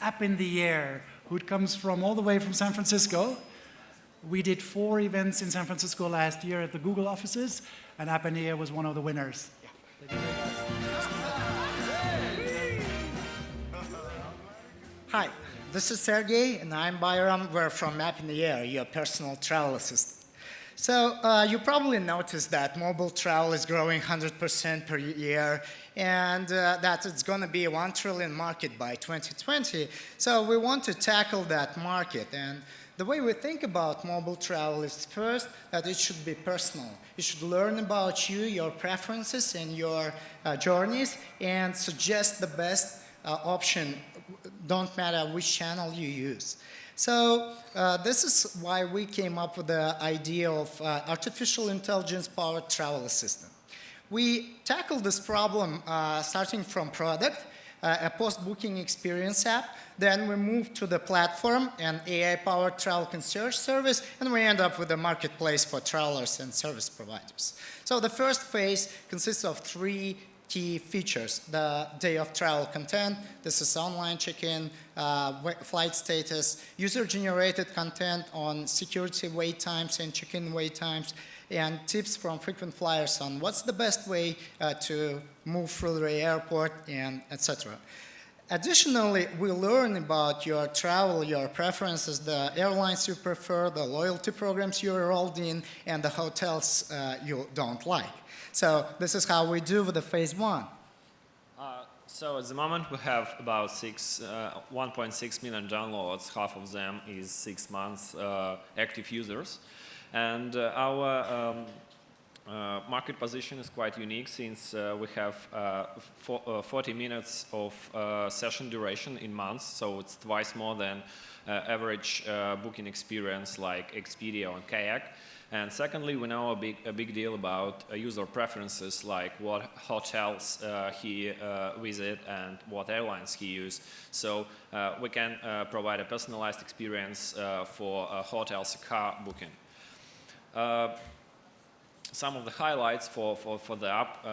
App in the Air, who comes from all the way from San Francisco. We did 4 events in San Francisco last year at the Google offices, and App in the Air was one of the winners. Yeah. Hi, this is Sergey, and I'm Bayram. We're from App in the Air, your personal travel assistant. So you probably noticed that mobile travel is growing 100% per year, and that it's going to be a 1 trillion market by 2020. So we want to tackle that market. And the way we think about mobile travel is first that it should be personal. You should learn about you, your preferences, and your journeys, and suggest the best option. Don't matter which channel you use. So this is why we came up with the idea of artificial intelligence-powered travel assistant. We tackled this problem starting from product, a post-booking experience app. Then we moved to the platform, an AI-powered travel concierge service, and we end up with a marketplace for travelers and service providers. So the first phase consists of 3 key features: the day of travel content, this is online check-in, flight status, user-generated content on security wait times and check-in wait times, and tips from frequent flyers on what's the best way to move through the airport, and etc. Additionally, we learn about your travel, your preferences, the airlines you prefer, the loyalty programs you're enrolled in, and the hotels you don't like. So this is how we do with the phase 1. So at the moment we have about 1.6 million downloads. Half of them is 6 months active users. And our market position is quite unique since we have 40 minutes of session duration in months, so it's twice more than average booking experience like Expedia or Kayak. And secondly, we know a big deal about user preferences, like what hotels he visit and what airlines he uses. So we can provide a personalized experience for hotels car booking. Some of the highlights for the app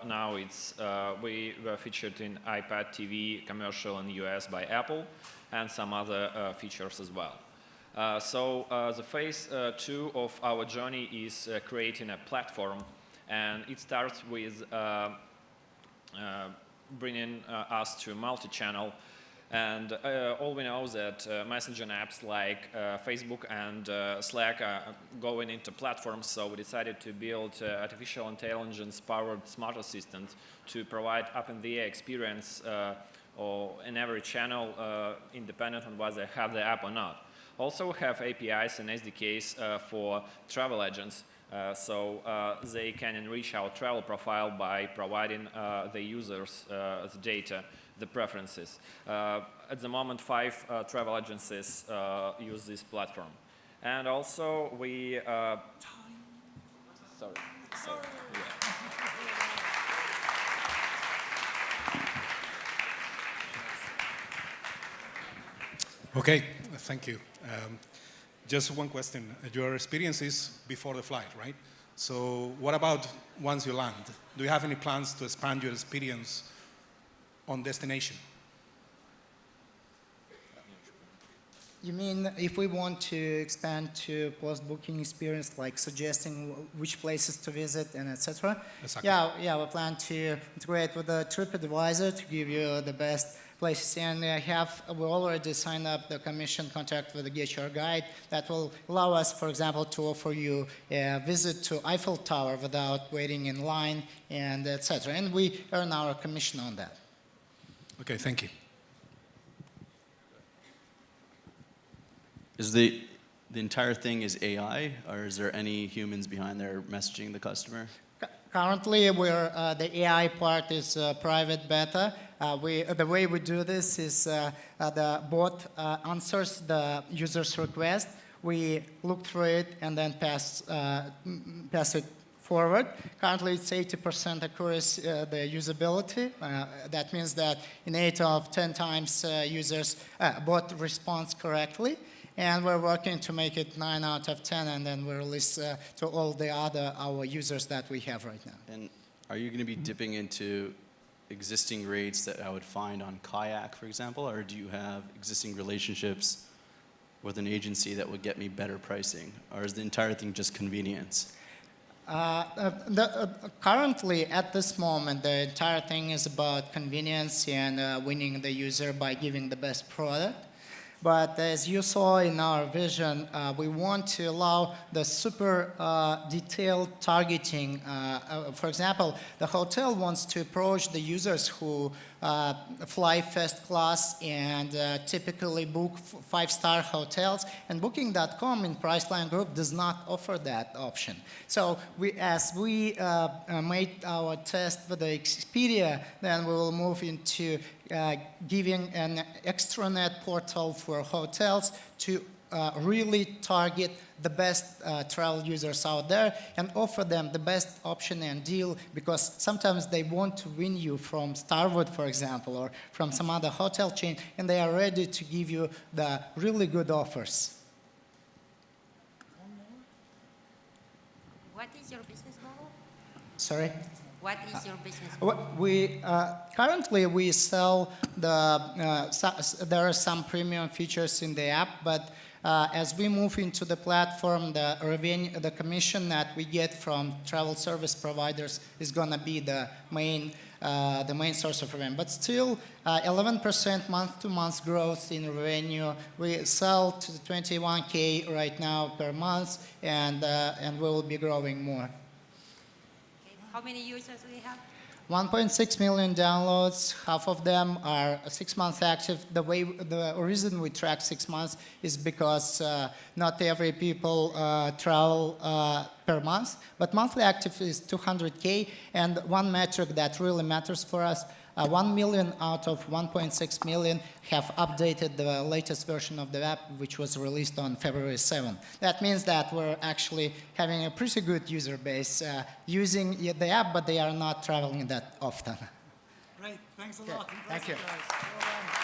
now, it's we were featured in iPad TV commercial in the US by Apple, and some other features as well. So the phase 2 of our journey is creating a platform, and it starts with bringing us to multi-channel. And all we know is that messaging apps like Facebook and Slack are going into platforms, so we decided to build artificial intelligence-powered smart assistant to provide up-in-the-air experience or in every channel independent on whether they have the app or not. Also, we have APIs and SDKs for travel agents, so they can enrich our travel profile by providing the users the data, the preferences. At the moment, 5 travel agencies use this platform. And also, we... Sorry. Yeah. Okay, thank you. Just one question. Your experience is before the flight, right? So what about once you land? Do you have any plans to expand your experience on destination? You mean if we want to expand to post-booking experience, like suggesting which places to visit and etc.? Exactly. Yeah, we plan to integrate with the TripAdvisor to give you the best places, and we already signed up the commission contract with the Get Your Guide that will allow us, for example, to offer you a visit to Eiffel Tower without waiting in line and etc. And we earn our commission on that. Okay, thank you. Is the entire thing is AI, or is there any humans behind there messaging the customer? Currently, the AI part is private beta. The way we do this is the bot answers the user's request. We look through it and then pass it forward. Currently, it's 80% accuracy, the usability. That means that in 8 of 10 times bot responds correctly. And we're working to make it 9 out of 10, and then we release to all the other our users that we have right now. And are you going to be dipping into existing rates that I would find on Kayak, for example, or do you have existing relationships with an agency that would get me better pricing, or is the entire thing just convenience? Currently, at this moment, the entire thing is about convenience and winning the user by giving the best product. But as you saw in our vision, we want to allow the super detailed targeting. For example, the hotel wants to approach the users who fly first class and typically book five-star hotels, and Booking.com in Priceline Group does not offer that option. So as we made our test with the Expedia, then we will move into giving an extranet portal for hotels to really target the best travel users out there and offer them the best option and deal, because sometimes they want to win you from Starwood, for example, or from some other hotel chain, and they are ready to give you the really good offers. What is your business model? Sorry? What is your business model? We currently we sell there are some premium features in the app, but as we move into the platform, the revenue, the commission that we get from travel service providers is going to be the main source of revenue. But still, 11% month-to-month growth in revenue. We sell to 21K right now per month, and we will be growing more. How many users do we have? 1.6 million downloads. Half of them are 6 months active. The reason we track 6 months is because not every people travel per month, but monthly active is 200K. And one metric that really matters for us, 1 million out of 1.6 million have updated the latest version of the app, which was released on February 7th. That means that we're actually having a pretty good user base using the app, but they are not traveling that often. Great, thanks a Okay, lot. thank you. Impressive, guys. Well done.